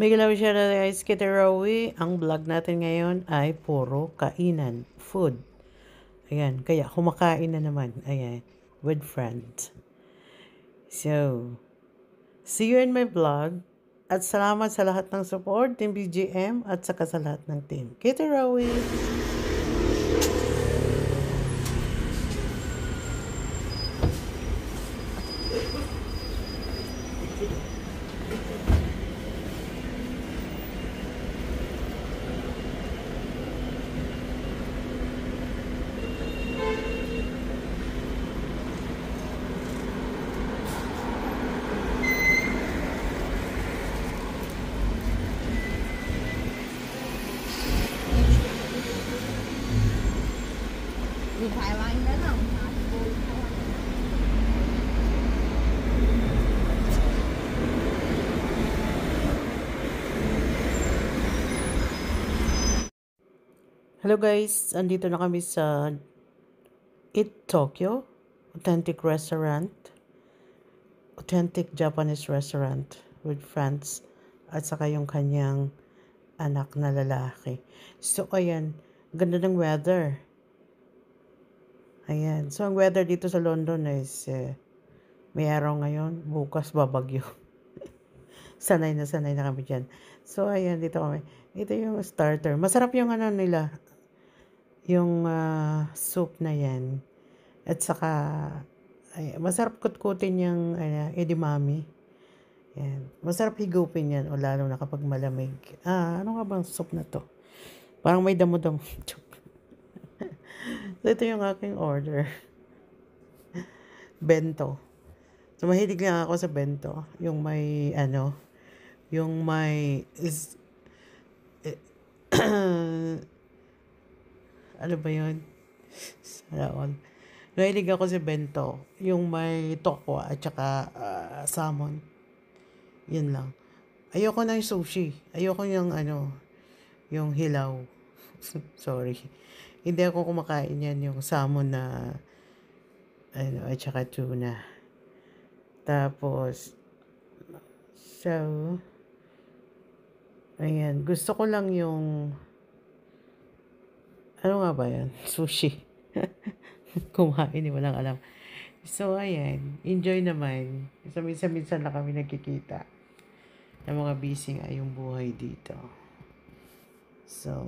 Miguel Avichera guys, Kitarawi. Ang vlog natin ngayon ay puro kainan, food. Ayan, kaya kumakain na naman. Ayan, with friends. So, see you in my vlog. At salamat sa lahat ng support, Team BGM, at saka sa lahat ng team. Kitarawi! Thì Thái Lan đến là vui thôi. Hello guys, andito na kami sa Eat Tokyo, authentic restaurant, authentic Japanese restaurant with friends at saka yung kanyang anak na lalaki. So ayan, ganda ng weather. Ayan, so ang weather dito sa London is may araw ngayon, bukas babagyo. sanay na kami dyan. So ayan, dito kami. Ito yung starter. Masarap yung ano nila, yung soup na yan. At saka, ay, masarap kutkutin yung edamame. Yan. Masarap higupin yan, o lalo na kapag malamig. Ano nga bang soup na to? Parang may damo-damo. So, ito yung aking order. Bento. So, mahilig lang ako sa bento. Yung may, yung may, ano ba yun? Sana all. Mahilig ako sa bento. Yung may tokwa at saka salmon. Yun lang. Ayoko ng sushi. Ayoko yung yung hilaw. Sorry. Hindi ako kumakain yan yung salmon na at saka tuna. Tapos so ayan, gusto ko lang yung ano nga ba yan? Sushi. Kumain, walang alam. So, ayan. Enjoy naman. So, minsan-minsan lang kami nagkikita. Ng mga busy nga yung buhay dito. So,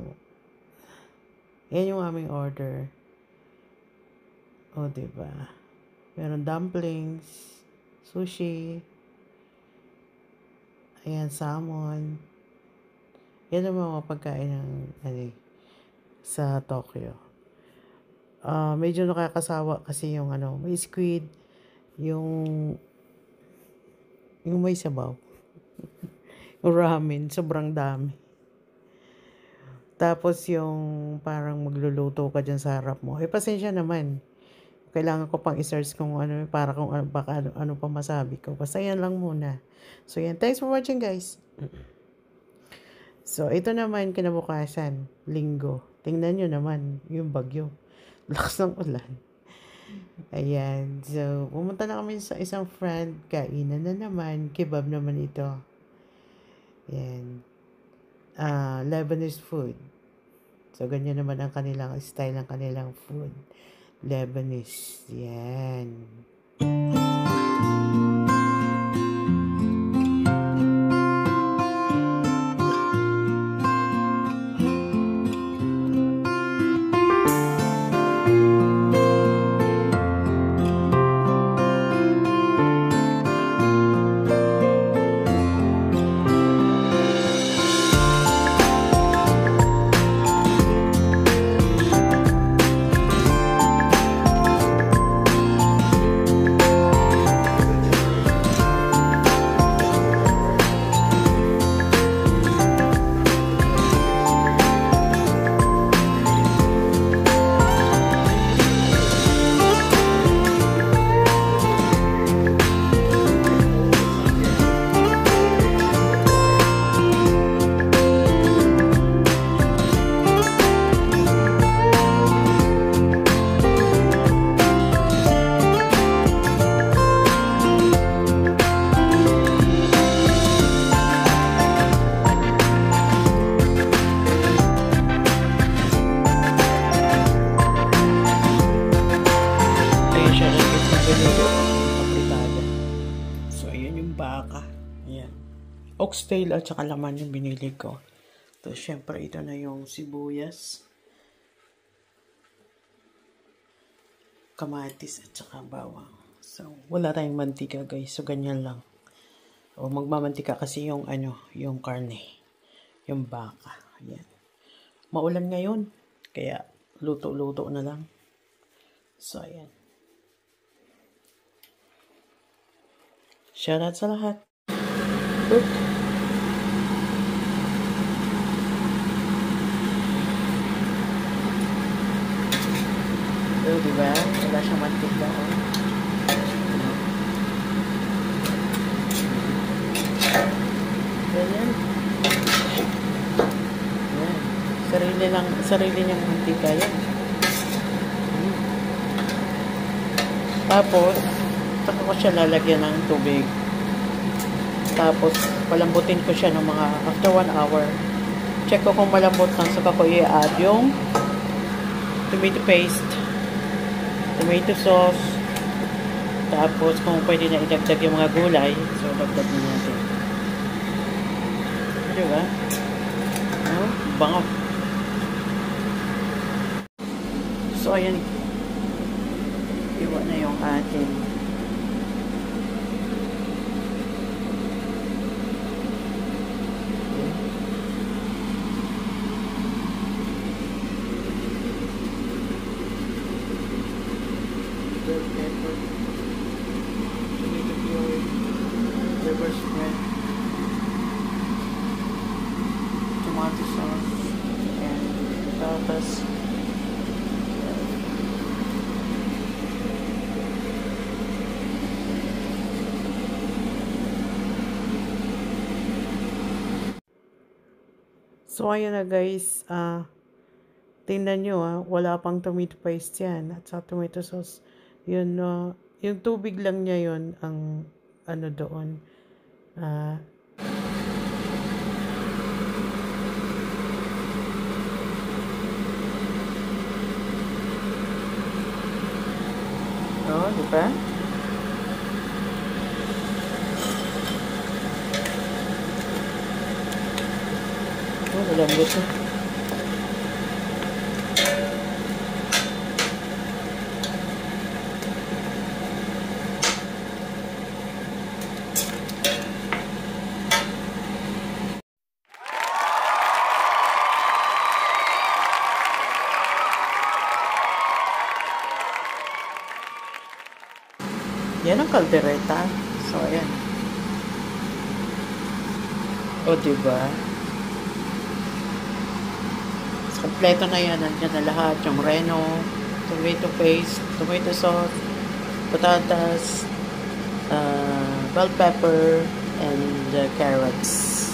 yan yung aming order. O, diba? Meron dumplings, sushi, ayan, salmon. Yan ang mga pagkain ng, sa Tokyo. Medyo nakakasawa kasi yung may squid, yung may sabaw. Yung ramen, sobrang dami. Tapos yung parang magluluto ka dyan sa harap mo. Pasensya naman. Kailangan ko pang i-search kung para kung baka ano pa masabi ko. Basta yan lang muna. So yan, thanks for watching guys. So ito naman kinabukasan, linggo. Tingnan nyo naman yung bagyo. Lakas ng ulan. Ayan. So, pumunta na kami sa isang friend. Kainan na naman. Kebab naman ito. Ayan. Lebanese food. So, ganyan naman ang kanilang style ng kanilang food. Lebanese. Yan. oxtail at saka laman yung binili ko. Tapos, syempre, ito na yung sibuyas, kamatis, at saka bawang. So, wala tayong mantika, guys. So, ganyan lang. O, magmamantika kasi yung, yung karne. Yung baka. Ayan. Maulan ngayon. Kaya, luto-luto na lang. So, ayan. Shoutout sa lahat. Oop. Oh, diba? Wala siyang mantika. Oh. Ganyan. Yan. Sarili niyang mantika yan. Tapos, saka ko siya lalagyan ng tubig. Tapos, palambutin ko siya ng mga after 1 hour. Check ko kung malambot lang. Saka ko i-add yung tomato paste, tomato sauce. Tapos, kung pwede na idagdag yung mga gulay, so dagdag na natin. Diba? Oh, bango. So, ayan. Iwa na yung ating bell pepper, tomato puree, liver spread, tomato sauce, and tapos so, ayan na guys. Tingnan nyo wala pang tomato paste yan. At sa tomato sauce. Yun, yung tubig lang niya yun ang ano doon. Oh, di ba? Oh, malambot na. Yan ang kaldereta. So, ayan. O, diba? So, kompleto na yan. Nandiyan na lahat. Yung reno, tomato paste, tomato sauce, patatas, bell pepper, and carrots.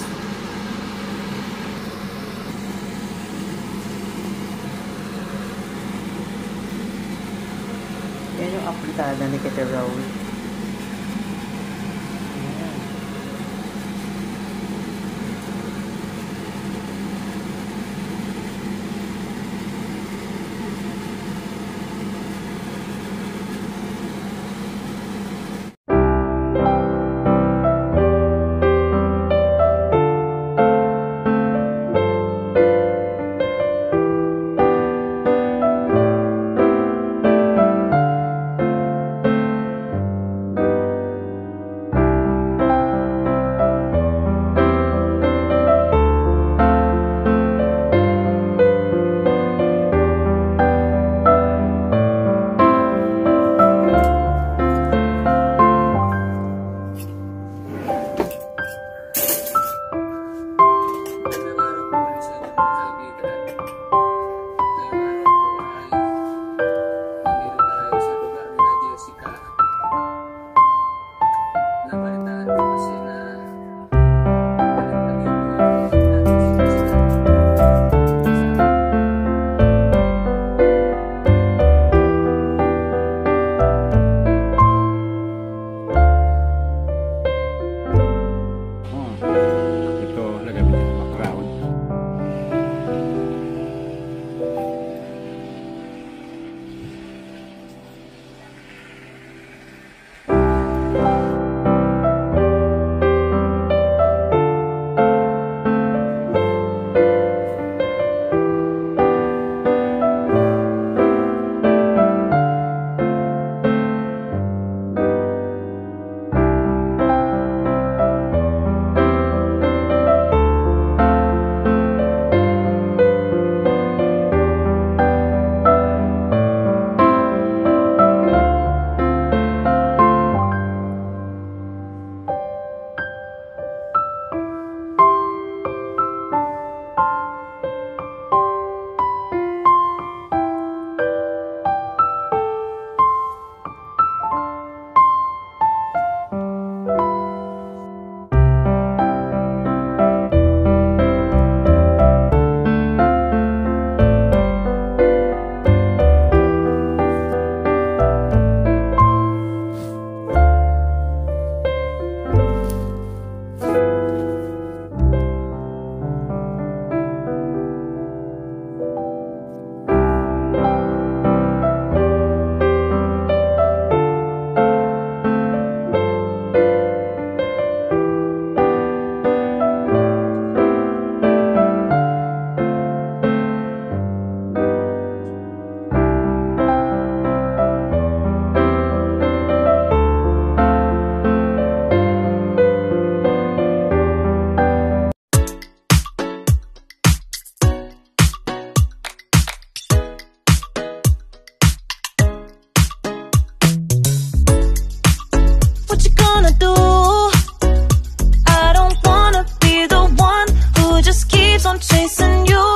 Yan yung aplitada ni Kitty Rose. what you gonna do? I don't wanna be the one who just keeps on chasing you.